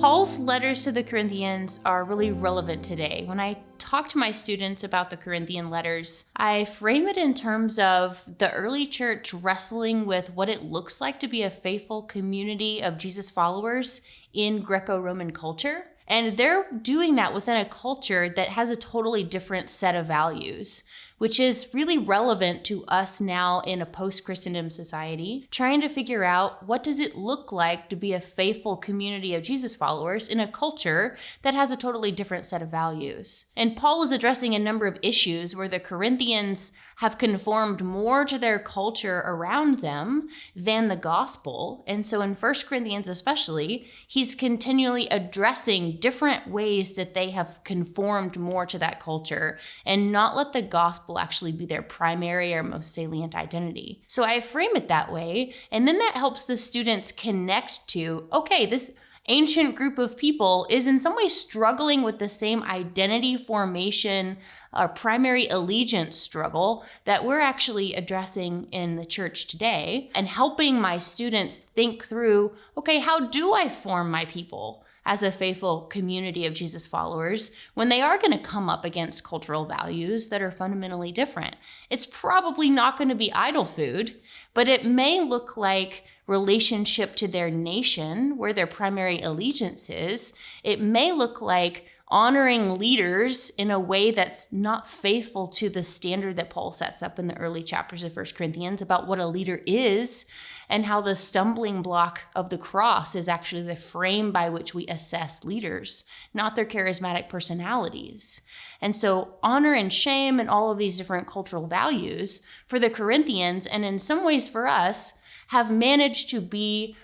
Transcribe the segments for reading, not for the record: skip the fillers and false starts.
Paul's letters to the Corinthians are really relevant today. When I talk to my students about the Corinthian letters, I frame it in terms of the early church wrestling with what it looks like to be a faithful community of Jesus followers in Greco-Roman culture. And they're doing that within a culture that has a totally different set of values, which is really relevant to us now in a post-Christendom society, trying to figure out what does it look like to be a faithful community of Jesus followers in a culture that has a totally different set of values. And Paul is addressing a number of issues where the Corinthians have conformed more to their culture around them than the gospel. And so in 1 Corinthians especially, he's continually addressing different ways that they have conformed more to that culture and not let the gospel actually be their primary or most salient identity. So I frame it that way, and then that helps the students connect to, okay, this ancient group of people is in some way struggling with the same identity formation or primary allegiance struggle that we're actually addressing in the church today, and helping my students think through, okay, how do I form my people as a faithful community of Jesus followers when they are going to come up against cultural values that are fundamentally different? It's probably not going to be idol food, but it may look like relationship to their nation, where their primary allegiance is. It may look like honoring leaders in a way that's not faithful to the standard that Paul sets up in the early chapters of 1 Corinthians about what a leader is, and how the stumbling block of the cross is actually the frame by which we assess leaders, not their charismatic personalities. And so honor and shame and all of these different cultural values for the Corinthians, and in some ways for us, have managed to be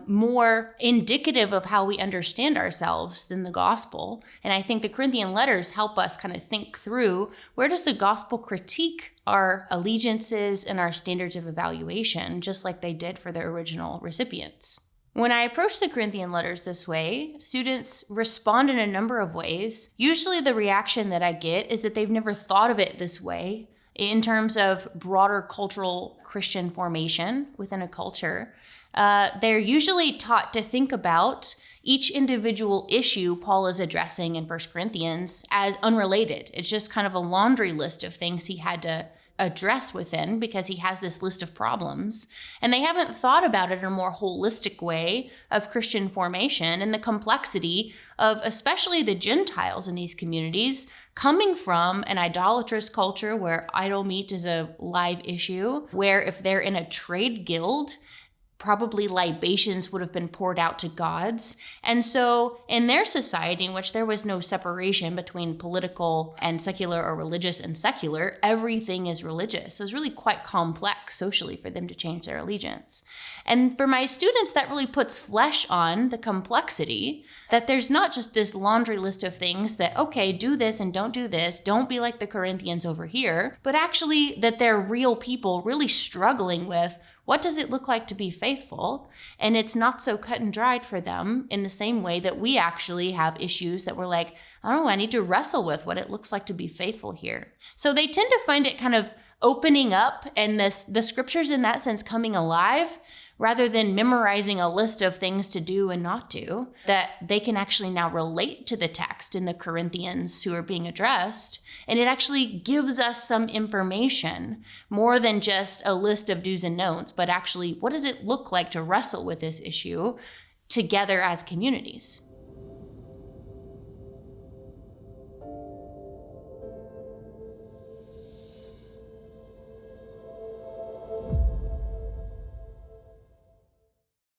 more indicative of how we understand ourselves than the gospel. And I think the Corinthian letters help us kind of think through, where does the gospel critique our allegiances and our standards of evaluation, just like they did for the original recipients? When I approach the Corinthian letters this way, students respond in a number of ways. Usually the reaction that I get is that they've never thought of it this way in terms of broader cultural Christian formation within a culture. They're usually taught to think about each individual issue Paul is addressing in 1 Corinthians as unrelated. It's just kind of a laundry list of things he had to address within because he has this list of problems. And they haven't thought about it in a more holistic way of Christian formation and the complexity of especially the Gentiles in these communities coming from an idolatrous culture where idol meat is a live issue, where if they're in a trade guild, probably libations would have been poured out to gods. And so in their society, in which there was no separation between political and secular or religious and secular, everything is religious. So it's really quite complex socially for them to change their allegiance. And for my students, that really puts flesh on the complexity, that there's not just this laundry list of things that, okay, do this and don't do this, don't be like the Corinthians over here, but actually that they're real people really struggling with, what does it look like to be faithful? And it's not so cut and dried for them in the same way that we actually have issues that we're like, I don't know, I need to wrestle with what it looks like to be faithful here. So they tend to find it kind of opening up and the scriptures in that sense coming alive, rather than memorizing a list of things to do and not do, that they can actually now relate to the text in the Corinthians who are being addressed. And it actually gives us some information, more than just a list of do's and don'ts, but actually, what does it look like to wrestle with this issue together as communities?